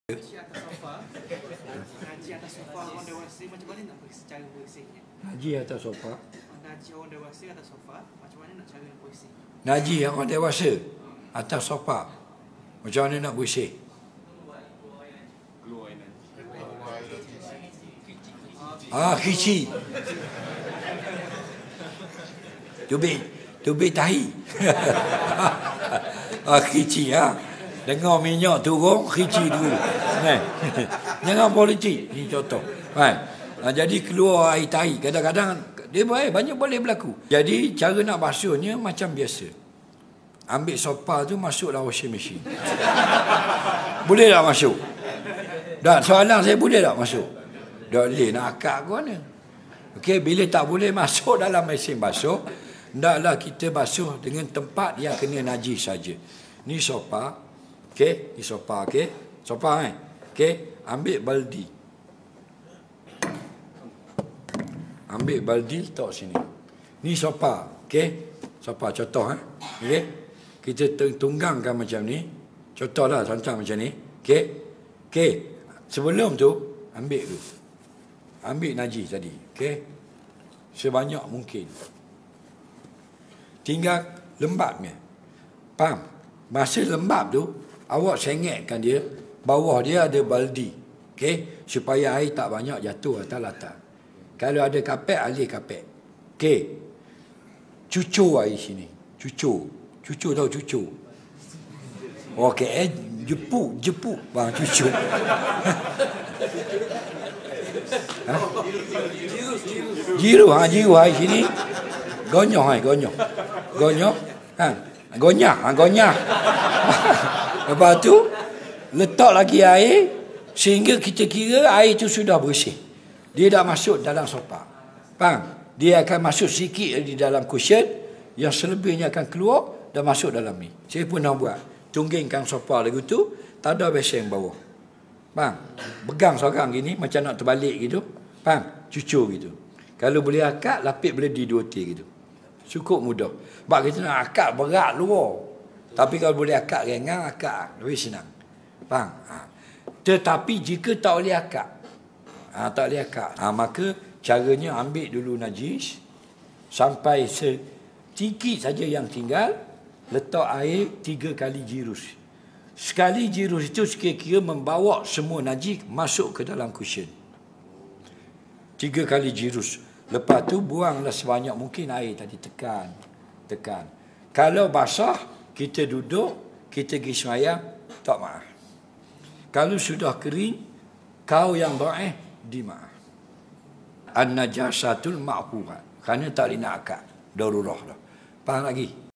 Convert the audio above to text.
Ngaji atas sofa, ngaji atas sofa orang dewasa macam mana nak cara bersihnya? Ngaji atas sofa. Ngaji orang dewasa atas sofa, macam mana nak cara bersih? Ngaji orang dewasa atas sofa, macam mana nak bersih? Kici. Tubik tahi. Kici Dengar minyak turun, kici dulu. Jangan politik. Ini contoh. Jadi keluar air tahi. Kadang-kadang dia banyak boleh berlaku. Jadi cara nak basuhnya macam biasa. Ambil sopa tu masuk dalam washing machine. Boleh tak masuk? Tak, soalan saya boleh tak masuk? Tak boleh, nak akak ke mana? Okey, bila tak boleh masuk dalam mesin basuh, hendaklah kita basuh dengan tempat yang kena najis saja. Ni sopa. Okey, ni sopa, okey. Sopa okey, ambil baldi. Ambil baldi letak sini. Ni sopa, okey. Sopa contoh okey. Kita tunggangkan macam ni. Contohlah contoh macam ni. Okey. Okey. Sebelum tu ambil tu. Ambil najis tadi, okey. Sebanyak mungkin. Tinggal lembabnya. Faham? Masa lembab tu awak sengitkan dia, bawah dia ada baldi. Okey, supaya air tak banyak jatuh atas latar. Kalau ada kapet, alih kapet. Okey. Cucur air sini. Cucur tahu cucur. Okey, jepuk. Bang cucur. Jiru air sini. Gonyah. Gonyah. Lepas tu letak lagi air sehingga kita kira air itu sudah bersih. Dia dah masuk dalam sopa. Faham? Dia akan masuk sikit di dalam cushion, yang selebihnya akan keluar dan masuk dalam ni. Saya pun nak buat. Tunggingkan sopa lagu tu, tak ada besen bawah. Faham? Pegang seorang gini macam nak terbalik gitu. Faham? Cucur gitu. Kalau boleh akak, lapik beledi 2 tir gitu. Cukup mudah. Sebab kita nak akak berat luar. Tapi kalau boleh akak ringan, akak lebih senang. Faham? Tetapi jika tak boleh akak, maka caranya ambil dulu najis sampai sedikit saja yang tinggal, letak air 3 kali jirus. Sekali jirus itu kira-kira membawa semua najis masuk ke dalam cushion. 3 kali jirus. Lepas tu buanglah sebanyak mungkin air tadi, tekan. Kalau basah, kita duduk, kita pergi sembahyang, tak maaf. Kalau sudah kering, kau yang dhaif, dimaaf. An-najasatul ma'furat. Kerana tak boleh nak akad. Darurah dah. Faham lagi?